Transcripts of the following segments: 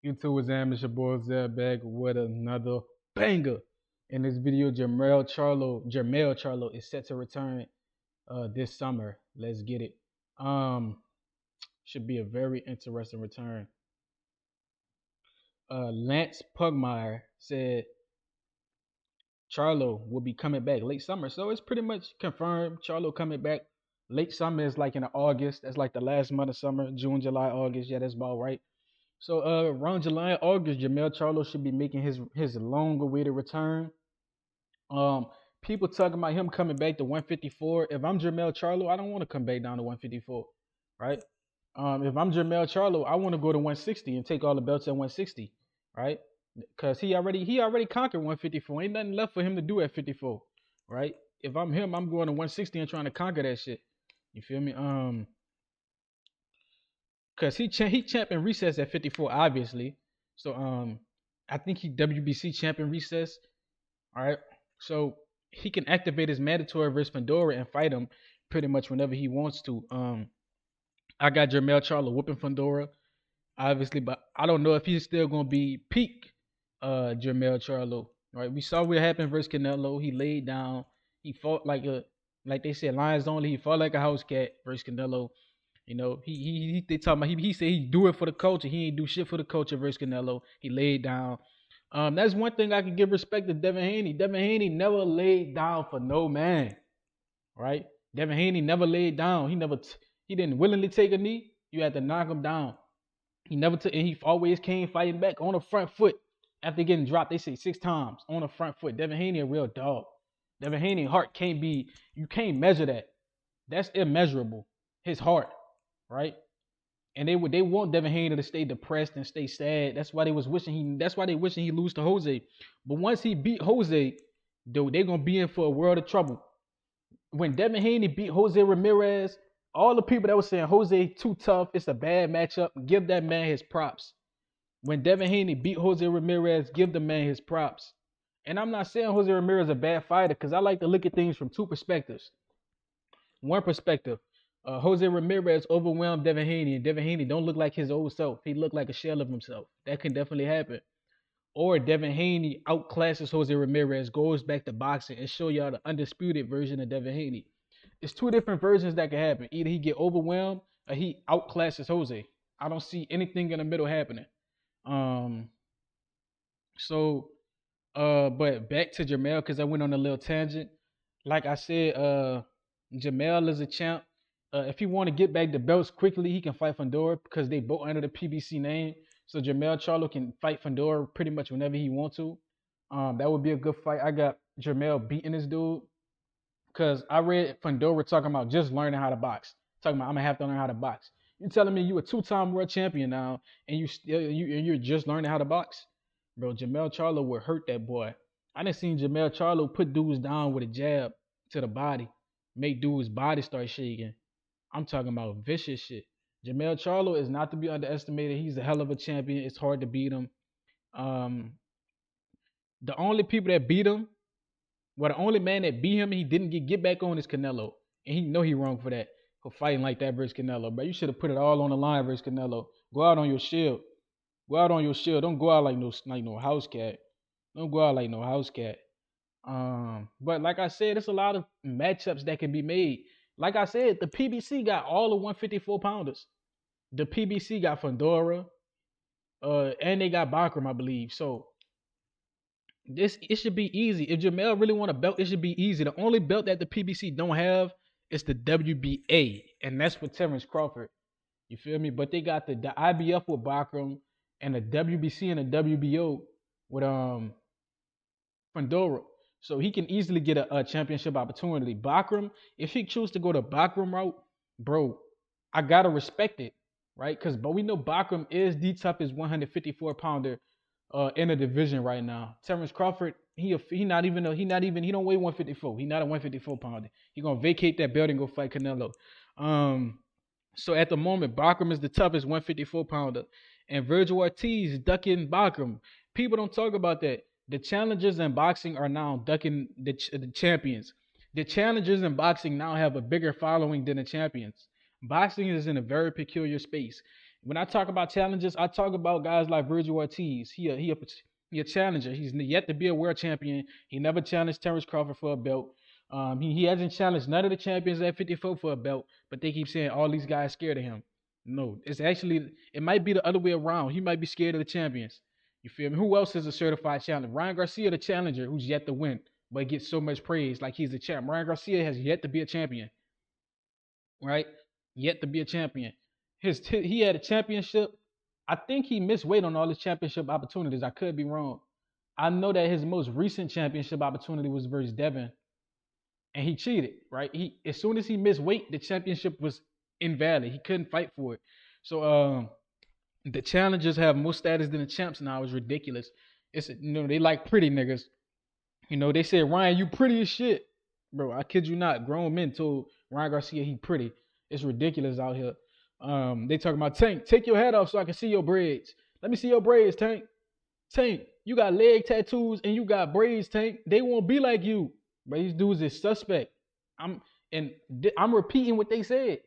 YouTube was It's your boy Zeb back with another banger. In this video, Jermell Charlo is set to return this summer. Let's get it. Um, should be a very interesting return. Lance Pugmire said Charlo will be coming back late summer, so it's pretty much confirmed. Charlo coming back late summer is like in August. That's like the last month of summer, June, July, August. Yeah, that's about right. So around July and August, Jermell Charlo should be making his long awaited return. Um, People talking about him coming back to 154. If I'm Jermell Charlo, I don't want to come back down to 154, right? If I'm Jermell Charlo, I want to go to 160 and take all the belts at 160, right? Because he already conquered 154. Ain't nothing left for him to do at 54, right? If I'm him, I'm going to 160 and trying to conquer that shit. You feel me? Cause he champion recess at 54, obviously. So I think he WBC champion recess. All right. So he can activate his mandatory versus Fedora and fight him pretty much whenever he wants to. I got Jermell Charlo whooping Fedora, obviously, but I don't know if he's still gonna be peak Jermell Charlo. Right. We saw what happened versus Canelo. He laid down. He fought like they said, lions only. He fought like a house cat versus Canelo. You know, he they talking about he said he do it for the culture. He ain't do shit for the culture versus Canelo. He laid down. That's one thing I can give respect to Devin Haney. Devin Haney never laid down for no man, right? Devin Haney never laid down. He didn't willingly take a knee. You had to knock him down. He never took, and he always came fighting back on the front foot after getting dropped. They say 6 times on the front foot. Devin Haney a real dog. Devin Haney heart can't be. You can't measure that. That's immeasurable. His heart, right? And they want Devin Haney to stay depressed and stay sad. That's why they wishing he lose to Jose. But once he beat Jose, though, they gonna be in for a world of trouble. When Devin Haney beat Jose Ramirez, all the people that were saying Jose too tough, it's a bad matchup, give that man his props. When Devin Haney beat Jose Ramirez, give the man his props. And I'm not saying Jose Ramirez is a bad fighter because I like to look at things from two perspectives. One perspective, Jose Ramirez overwhelmed Devin Haney, and Devin Haney don't look like his old self. He looked like a shell of himself. That can definitely happen. Or Devin Haney outclasses Jose Ramirez, goes back to boxing, and show y'all the undisputed version of Devin Haney. It's two different versions that can happen. Either he get overwhelmed or he outclasses Jose. I don't see anything in the middle happening. Um, so but back to Jermell because I went on a little tangent. Like I said, Jermell is a champ. If he want to get back the belts quickly, he can fight Fedora because they both under the PBC name. So Jermell Charlo can fight Fedora pretty much whenever he wants to. That would be a good fight. I got Jermell beating this dude because I read Fedora talking about just learning how to box. Talking about I'm gonna have to learn how to box. You telling me you a two-time world champion now and you're just learning how to box? Bro, Jermell Charlo would hurt that boy. I done seen Jermell Charlo put dudes down with a jab to the body, make dudes' body start shaking. I'm talking about vicious shit. Jermell Charlo is not to be underestimated. He's a hell of a champion. It's hard to beat him. Um, the only people that beat him, well, the only man that beat him, he didn't get back on is Canelo, and he know he wrong for that, for fighting like that versus Canelo. But you should have put it all on the line versus Canelo. Go out on your shield. Go out on your shield. Don't go out like no house cat. Don't go out like no house cat. But like I said, there's a lot of matchups that can be made. Like I said, the PBC got all the 154 pounders. The PBC got Fedora, and they got Bakram, I believe. So it should be easy. If Jermell really want a belt, it should be easy. The only belt that the PBC don't have is the WBA, and that's for Terrence Crawford. You feel me? But they got the IBF with Bakram and the WBC and the WBO with Fedora. So he can easily get a championship opportunity. Bakram, if he choose to go the Bakram route, bro, I gotta respect it, right? But we know Bakram is the toughest 154 pounder in the division right now. Terrence Crawford, he don't weigh 154. He not a 154 pounder. He gonna vacate that belt and go fight Canelo. So at the moment, Bakram is the toughest 154 pounder, and Virgil Ortiz ducking Bakram. People don't talk about that. The challengers in boxing are now ducking the champions. The challengers in boxing now have a bigger following than the champions. Boxing is in a very peculiar space. When I talk about challenges, I talk about guys like Virgil Ortiz. He a challenger. He's yet to be a world champion. He never challenged Terrence Crawford for a belt. He hasn't challenged none of the champions at 54 for a belt, but they keep saying all these guys scared of him. No, it's actually it might be the other way around. He might be scared of the champions. You feel me? Who else is a certified challenger? Ryan Garcia, the challenger, who's yet to win, but gets so much praise like he's a champ. Ryan Garcia has yet to be a champion, right? Yet to be a champion. He had a championship. I think he missed weight on all his championship opportunities. I could be wrong. I know that his most recent championship opportunity was versus Devin, and he cheated. Right? He as soon as he missed weight, the championship was invalid. He couldn't fight for it. So the challengers have more status than the champs now. Is ridiculous. It's they like pretty niggas. They said Ryan, you pretty as shit, bro. I kid you not. Grown men told Ryan Garcia he pretty. It's ridiculous out here. They talking about Tank. Take your hat off so I can see your braids. Let me see your braids, Tank. Tank, you got leg tattoos and you got braids, Tank. They won't be like you. But these dudes is suspect. I'm repeating what they said.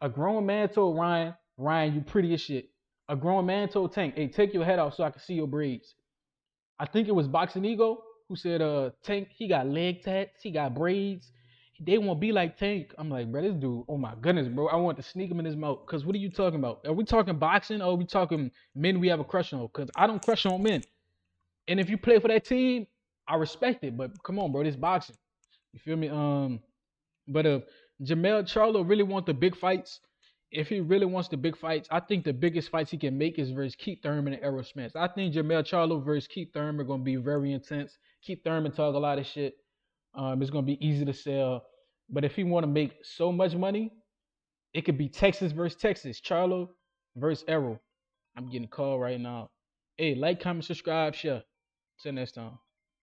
A grown man told Ryan, you pretty as shit. A grown man told Tank, hey, take your head off so I can see your braids. I think it was Boxing Ego who said, Tank, he got leg tats, he got braids. They won't be like Tank. I'm like, bro, this dude, oh my goodness, bro. I want to sneak him in his mouth. Because what are you talking about? Are we talking boxing or are we talking men we have a crush on? Because I don't crush on men. And if you play for that team, I respect it. But come on, bro, this boxing. You feel me? But if Jermell Charlo really wants the big fights, if he really wants the big fights, I think the biggest fights he can make is versus Keith Thurman and Errol Spence. I think Jermell Charlo versus Keith Thurman are going to be very intense. Keith Thurman talk a lot of shit. It's going to be easy to sell. But if he want to make so much money, it could be Texas versus Texas. Charlo versus Errol. I'm getting a call right now. Hey, like, comment, subscribe, share. Till next time.